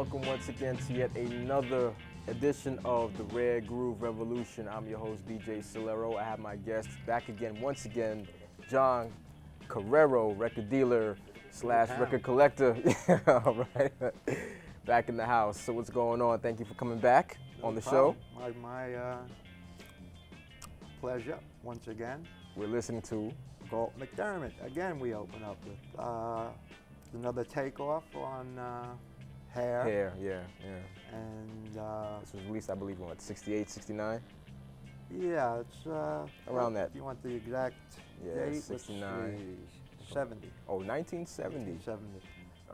welcome once again to yet another edition of the Rare Groove Revolution. I'm your host, DJ Soulero. I have my guest back again, once again, John Carraro, record dealer slash record collector. All right. Back in the house. So what's going on? Thank you for coming back on the show. My pleasure, once again. We're listening to Galt McDermott. Again, we open up with another takeoff on Hair. Hair, yeah. And this was released, I believe, in what, 68, 69? Yeah, it's around that. If you want the exact date, 69. 70. Oh, 1970. 70.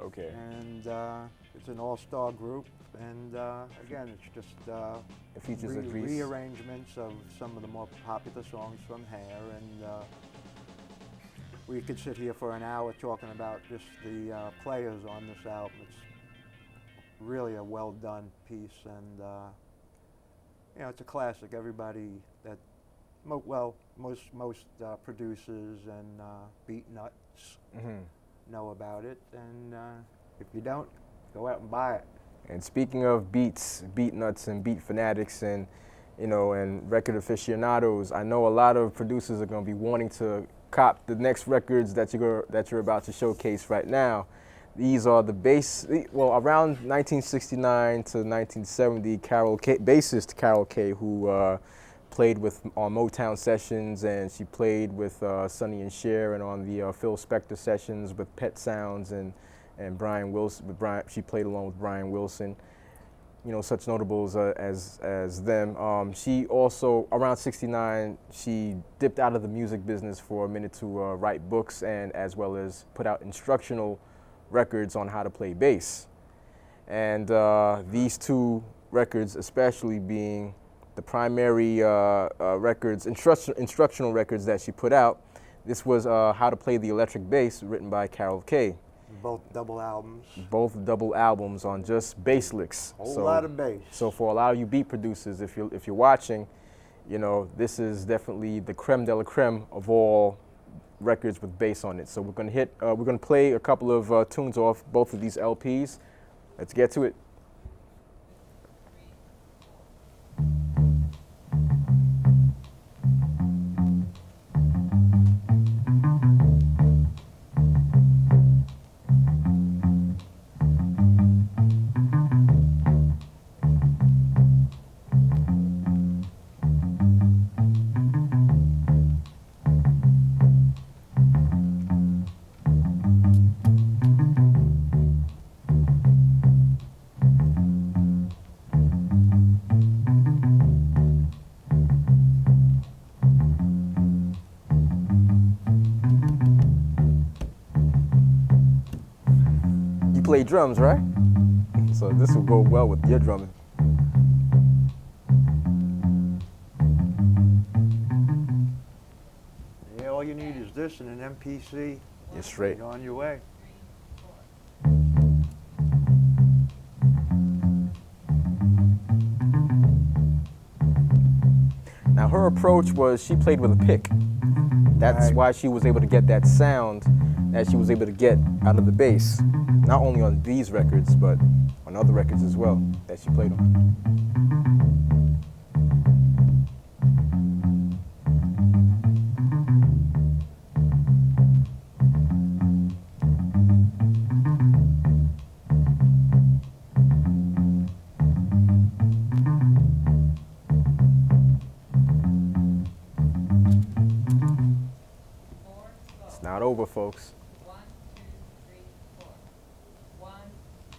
Okay. And it's an all-star group, and again, it's just it features rearrangements of some of the more popular songs from Hair, and we could sit here for an hour talking about just the players on this album. It's really a well-done piece, and you know, it's a classic. Everybody that, most producers and beat nuts know about it, and if you don't, go out and buy it. And speaking of beats, beat nuts and beat fanatics and, you know, and record aficionados, I know a lot of producers are going to be wanting to cop the next records that you're about to showcase right now. These are the around 1969 to 1970, bassist Carol Kaye, who played on Motown sessions, and she played with Sonny and Cher, and on the Phil Spector sessions with Pet Sounds and Brian Wilson. She played along with Brian Wilson. You know, such notables as them. She also, around 69, she dipped out of the music business for a minute to write books, and as well as put out instructional records on how to play bass. And these two records, especially being the primary instructional records that she put out. This was How to Play the Electric Bass, written by Carol Kaye. Both double albums. Both double albums on just bass licks. Whole lot of bass. So for a lot of you beat producers, if you're watching, you know, this is definitely the creme de la creme of all records with bass on it. So we're gonna play a couple of tunes off both of these LPs. Let's get to it. Play drums, right? So this will go well with your drumming. Yeah, all you need is this and an MPC. You're straight. You're on your way. Now her approach was she played with a pick. That's why she was able to get that sound that she was able to get out of the bass. Not only on these records, but on other records as well that she played on. It's not over, folks. 1, 2, 3, 4. 1, 2,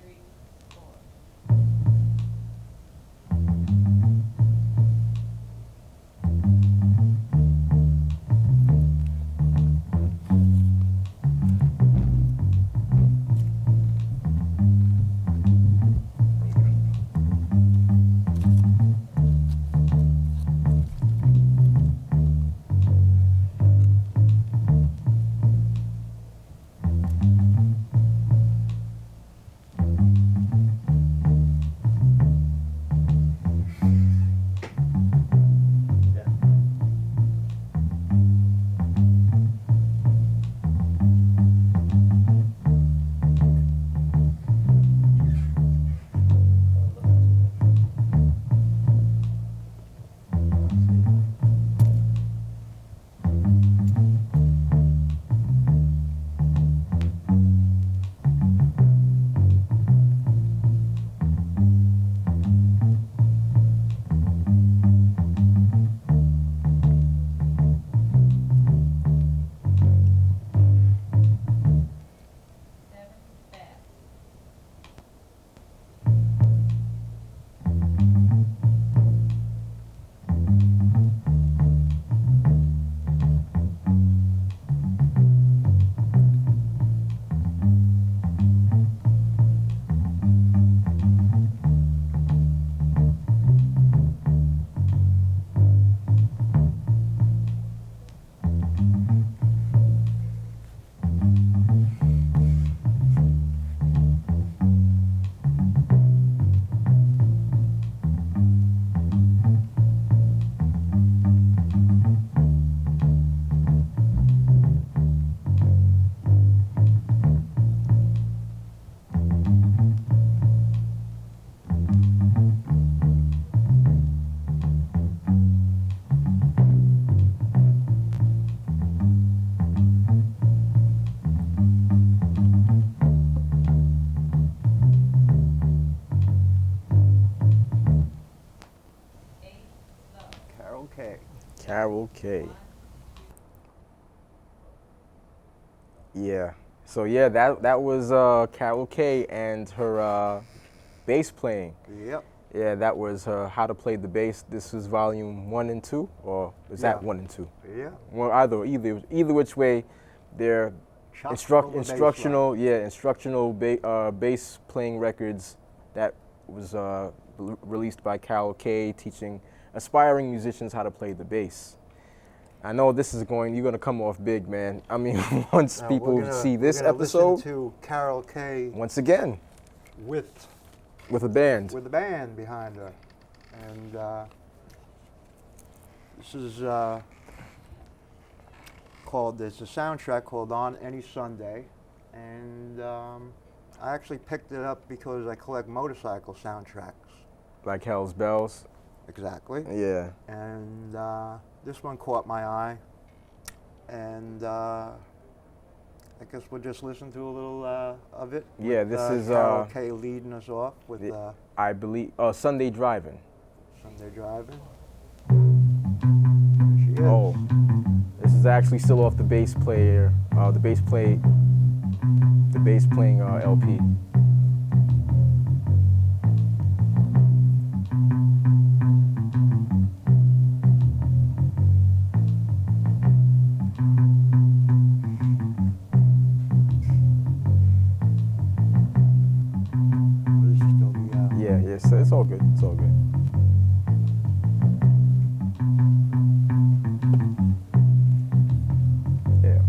3, 4. Carol Kaye. Yeah. So yeah, that was Carol Kaye and her bass playing. Yep. Yeah, that was How to Play the Bass. This is volume 1 and 2, or is that Yeah. 1 and 2? Yeah. Well, either which way, they're Chock full of bass instructional. lines. Yeah, instructional bass playing records. That was released by Carol Kaye, teaching aspiring musicians how to play the bass. I know this is you're gonna come off big, man. I mean, once Now, people see this we're gonna episode, listen to Carol Kaye once again, with with a band. the band behind her, and this is called. There's a soundtrack called On Any Sunday, and I actually picked it up because I collect motorcycle soundtracks. Like Hell's Bells. Exactly. Yeah. And this one caught my eye, and I guess we'll just listen to a little of it. Yeah, with, this is Carol Kaye leading us off with I believe Sunday Driving. Sunday Driving. There she is. Oh, this is actually still off the bass player, the bass playing LP. This is still the, Yeah, so it's all good. It's all good. Yeah.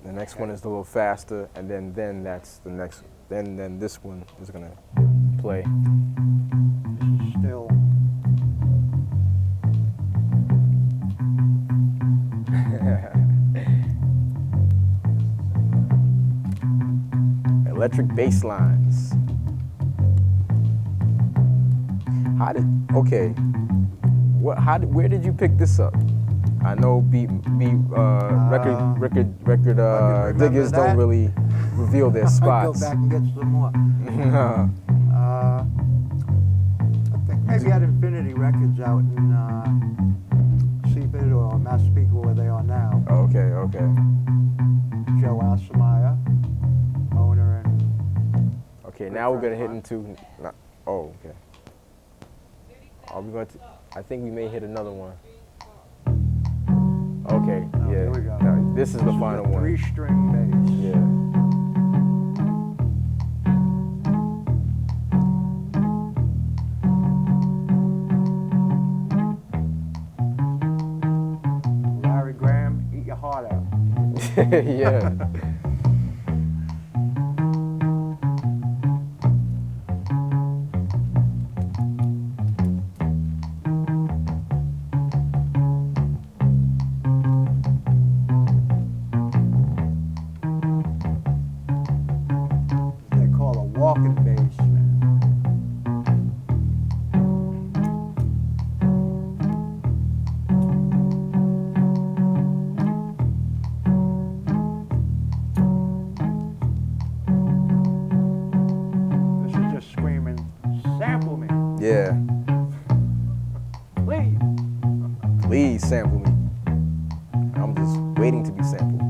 The next one is a little faster, and then that's the next. Then this one is gonna play. This is still. Electric bass lines. Where did you pick this up? I know record remember diggers that. don't really reveal their I'll spots. go back and get some more. I think maybe at Infinity Records out in Seaford or Massapequa where they are now. Okay. Joe Alsamaya, owner and Okay, now we're gonna hit into. Oh, okay. Are we going to? I think we may hit another one. Okay, Oh, yeah. here we go. No, this is the final one. 3-string bass. Yeah. Larry Graham, eat your heart out. Yeah. They call a walking bass, man. This is just screaming, sample me, Yeah. please. Please sample me. I'm just waiting to be sampled.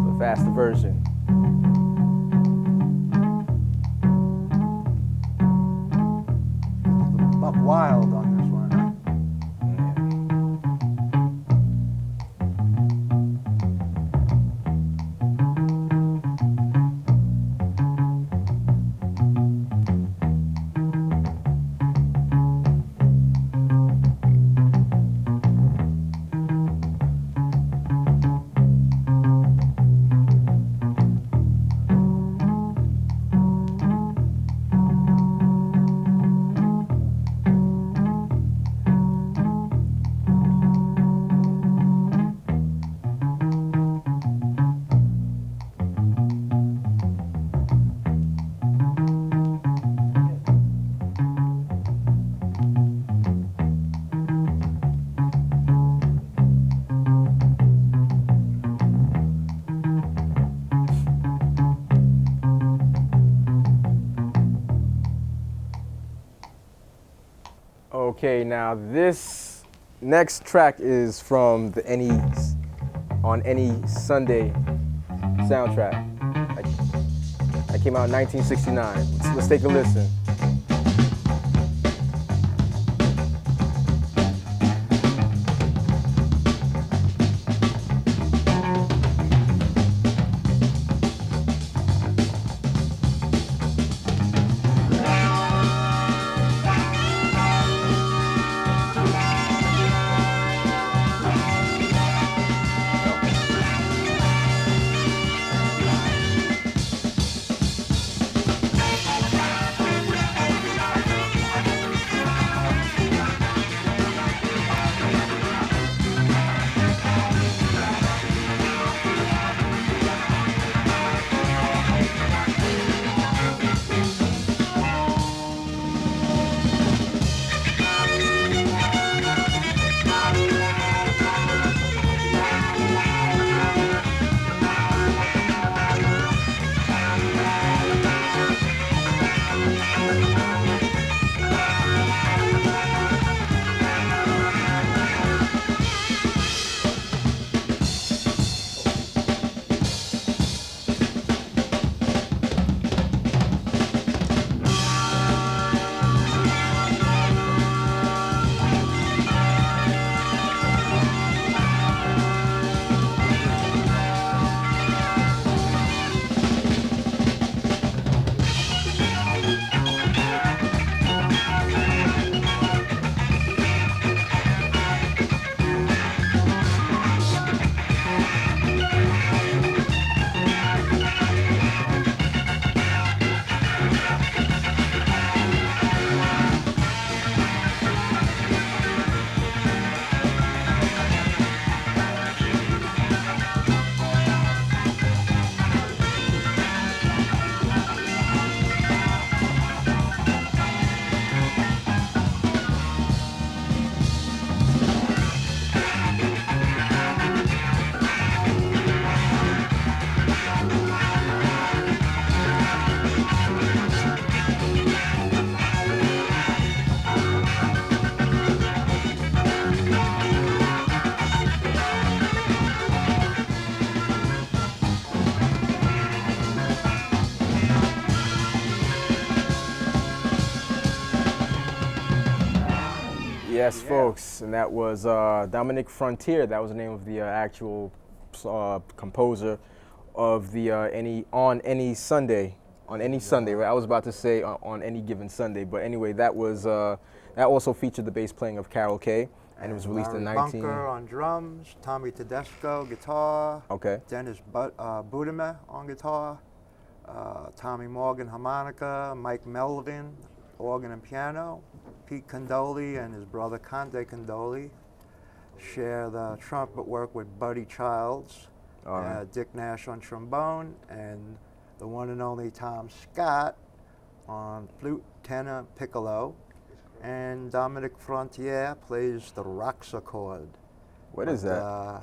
The faster version. Buck Wild on this one, huh? Okay, now this next track is from the On Any Sunday soundtrack. That came out in 1969. Let's take a listen. Yes, Yeah. folks, and that was Dominic Frontier. That was the name of the actual composer of the On Any Sunday, right? I was about to say on any given Sunday, but anyway, that was that also featured the bass playing of Carol Kaye, and it was released Larry in 19. Bunker on drums, Tommy Tedesco guitar, Okay. Dennis Budime on guitar, Tommy Morgan harmonica, Mike Melvin organ and piano, Pete Condoli and his brother Conde Condoli share the trumpet work with Buddy Childs, All right. Dick Nash on trombone, and the one and only Tom Scott on flute, tenor, piccolo, and Dominic Frontier plays the Roxachord. What is that?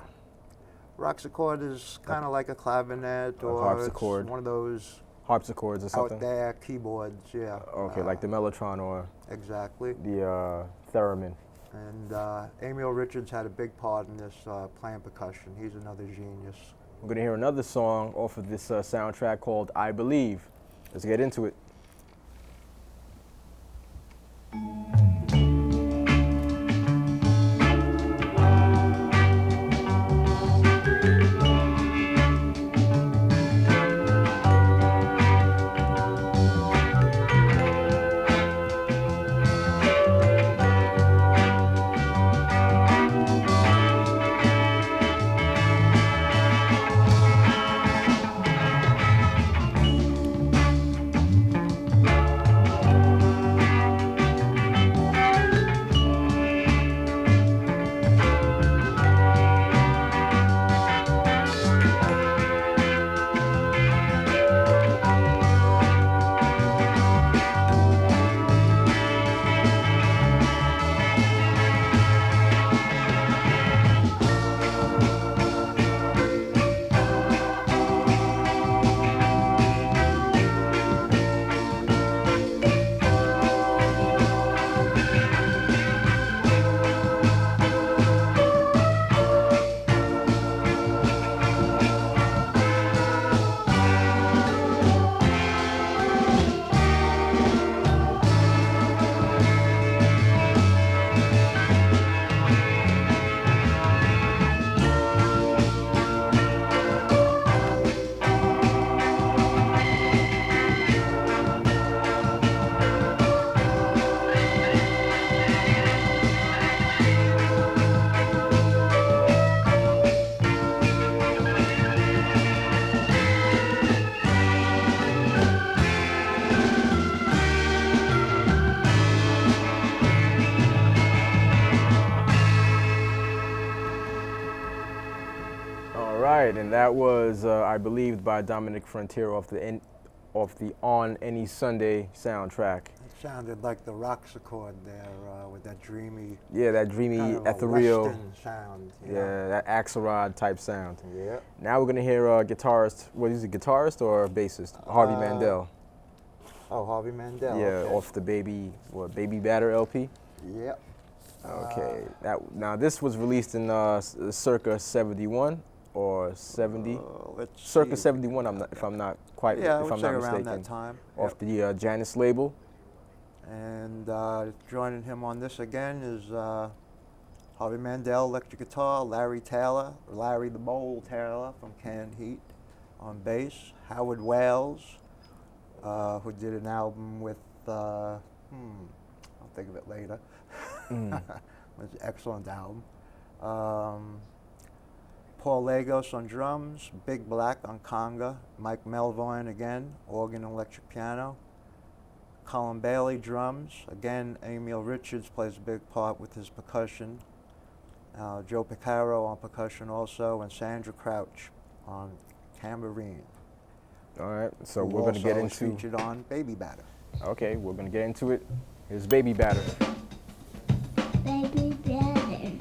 Roxachord is kind of like a clavinet A or harpsichord. it's one of those Harpsichords or something? out there keyboards, yeah. Okay, like the mellotron or Exactly. the theremin. And Emil Richards had a big part in this playing percussion. He's another genius. We're going to hear another song off of this soundtrack called I Believe. Let's get into it. right, and that was, I believe, by Dominic Frontier off the On Any Sunday soundtrack. It sounded like the Roxachord there with that dreamy, Yeah, that dreamy, kind of ethereal, a Western sound. You know? yeah, that Axelrod type sound. Yeah. Now we're gonna hear guitarist. What is it, guitarist or bassist? Harvey Mandel. Oh, Harvey Mandel. Yeah, okay. off the Baby Batter LP. Yep. Okay. Now this was released in circa 71 or 70. Let's Circa see. 71. If I'm not quite. Yeah, I if would I'm say not around mistaken. that time. Off the Janus label. And joining him on this again is Harvey Mandel, electric guitar, Larry the Mole Taylor from Canned Heat on bass, Howard Wales, who did an album with, I'll think of it later. It was an excellent album. Paul Lagos on drums, Big Black on conga, Mike Melvoin again, organ, electric piano. Colin Bailey drums. Again, Emil Richards plays a big part with his percussion. Joe Picaro on percussion also, and Sandra Crouch on tambourine. All right, so who we're going to get also is into. featured on Baby Batter. Okay, we're going to get into it. Here's Baby Batter. Baby Batter.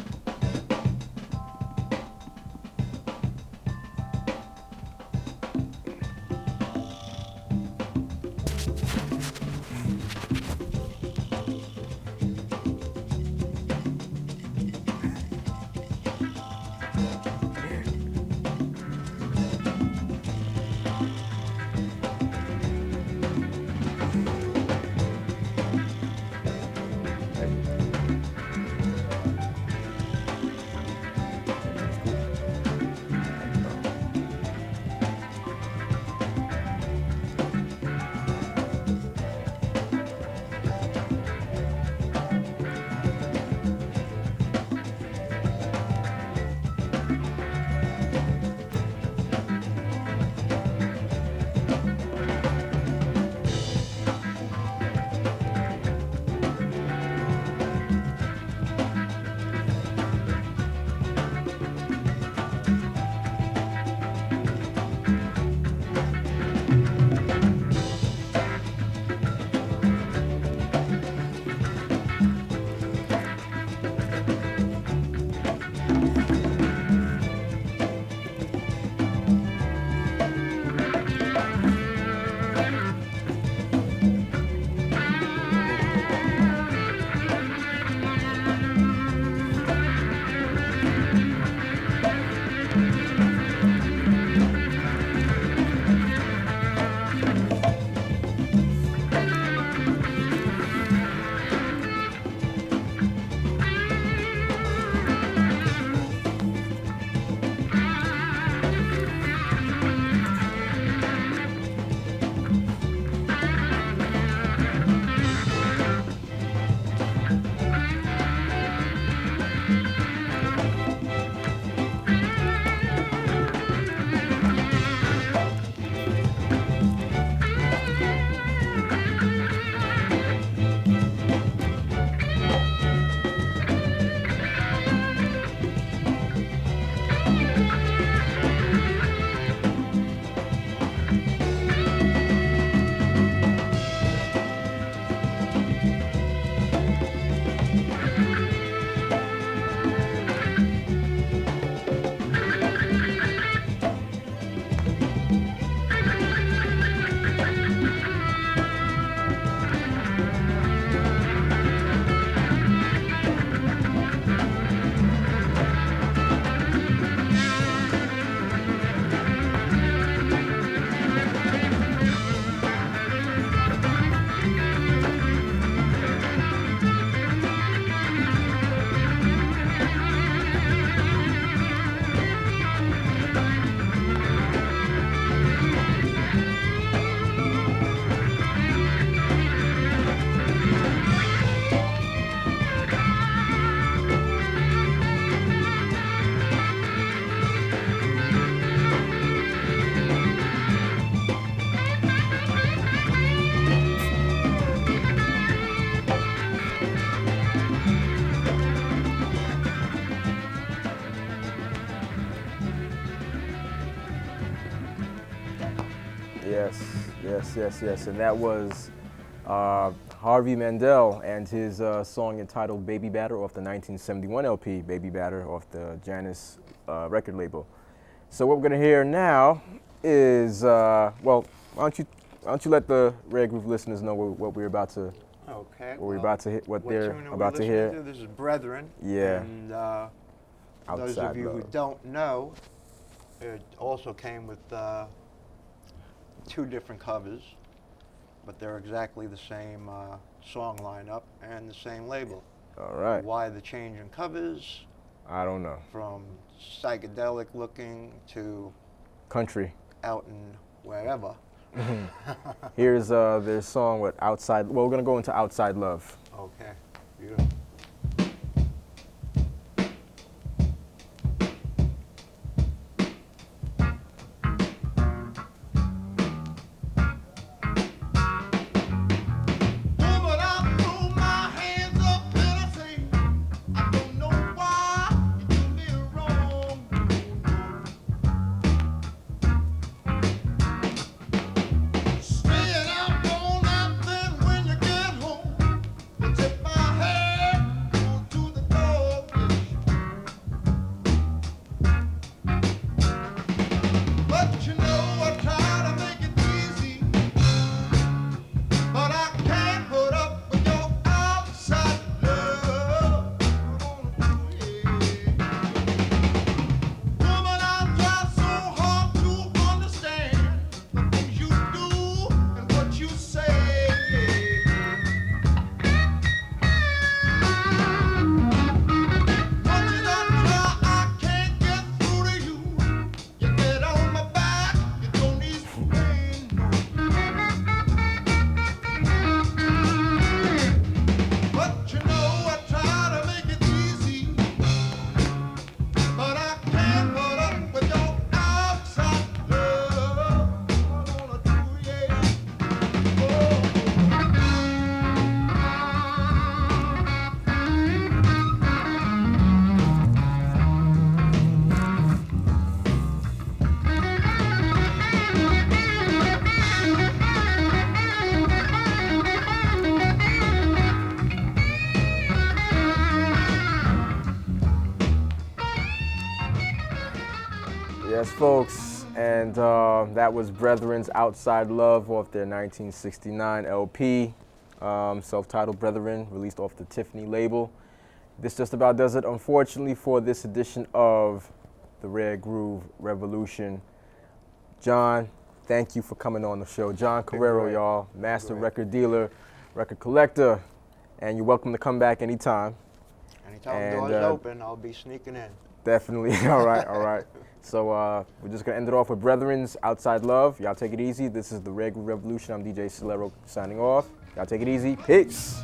Yes. And that was Harvey Mandel and his song entitled Baby Batter off the 1971 LP, Baby Batter off the Janus record label. So what we're going to hear now is, well, why don't you let the Red Groove listeners know what we're about to, Okay. what we're about to hit, what they're tune are we about to listening hear. to? This is Brethren. Yeah. And those Outside of you who Love. don't know, it also came with 2 different covers, but they're exactly the same song lineup and the same label. All right. Why the change in covers? I don't know. From psychedelic looking to Country. out in wherever. Here's their song with Outside. Well, we're gonna go into Outside Love. Okay, beautiful. Yes, folks, and that was Brethren's Outside Love off their 1969 LP, self-titled Brethren, released off the Tiffany label. This just about does it, unfortunately, for this edition of the Red Groove Revolution. John, thank you for coming on the show. John Carraro, y'all, master record dealer, record collector, and you're welcome to come back anytime. Anytime the door's open, I'll be sneaking in. Definitely. All right. So we're just going to end it off with Brethren's Outside Love. Y'all take it easy. This is the Red Groove Revolution. I'm DJ Soulero signing off. Y'all take it easy. Peace.